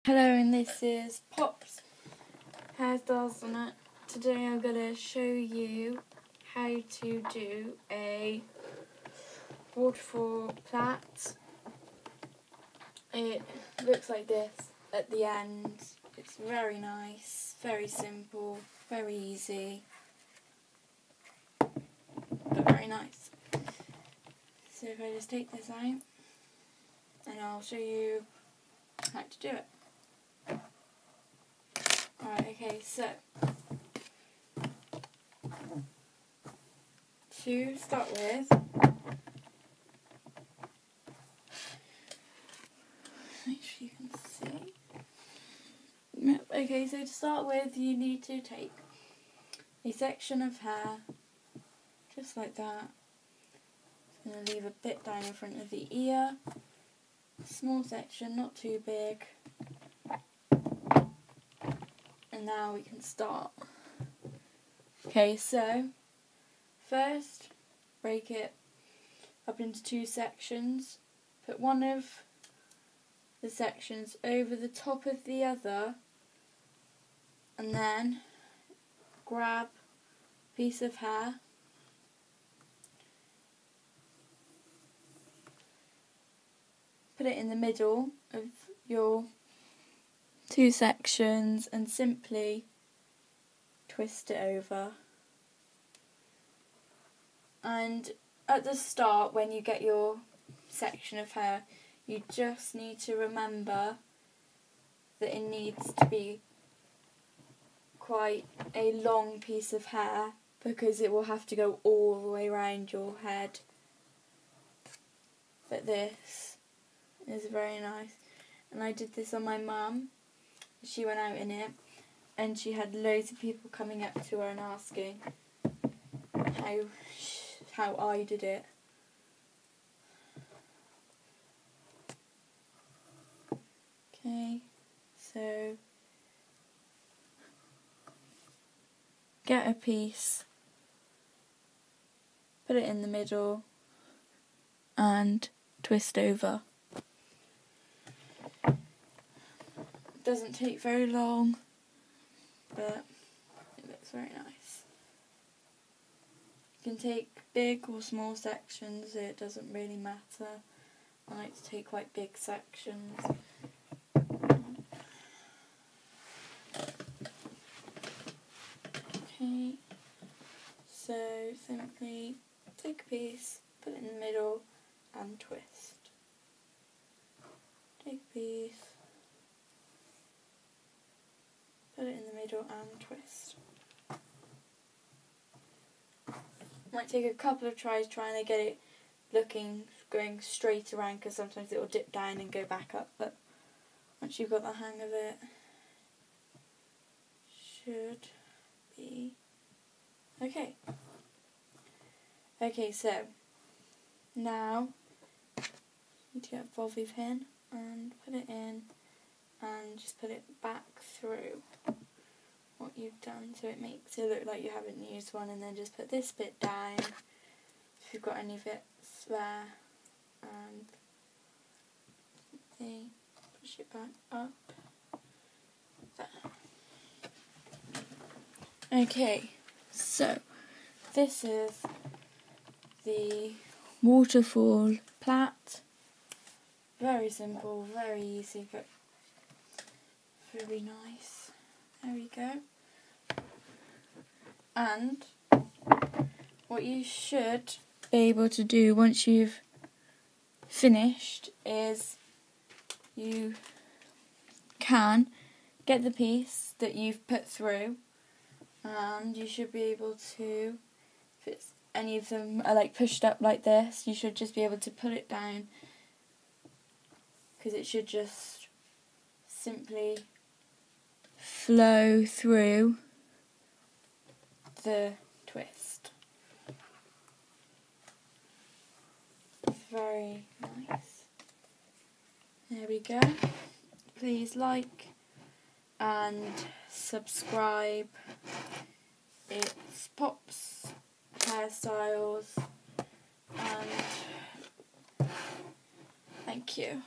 Hello, and this is Pop's Hairstyles on it. Today I'm going to show you how to do a waterfall plait. It looks like this at the end. It's very nice, very simple, very easy, but very nice. So if I just take this out, and I'll show you how to do it. Alright, okay, so to start with, make sure you can see. Yep, okay, so to start with, you need to take a section of hair, just like that. I'm going to leave a bit down in front of the ear, small section, not too big. And now we can start. Okay, so first break it up into two sections. Put one of the sections over the top of the other, and then grab a piece of hair, put it in the middle of your two sections and simply twist it over. And at the start, when you get your section of hair, you just need to remember that it needs to be quite a long piece of hair, because it will have to go all the way around your head. But this is very nice, and I did this on my mum. She went out in it, and she had loads of people coming up to her and asking how I did it. Okay, so get a piece, put it in the middle, and twist over. Doesn't take very long, but it looks very nice. You can take big or small sections, it doesn't really matter. I like to take quite big sections. Okay, so simply take a piece, put it in the middle and twist. Take a piece, put it in the middle and twist. Might take a couple of tries trying to get it going straight around, because sometimes it will dip down and go back up, but once you've got the hang of it, should be okay. Okay, so now you need to get a bobby pin and put it in and just put it back through what you've done, so it makes it look like you haven't used one, and then just put this bit down if you've got any bits there, and push it back up there. Okay, so this is the waterfall plait. Very simple, very easy, but very nice. There we go. And what you should be able to do once you've finished is you can get the piece that you've put through, and you should be able to, if it's any of them are like pushed up like this, you should just be able to put it down, because it should just simply flow through the twist. It's very nice. There we go. Please like and subscribe. It's Pop's Hairstyles, and thank you.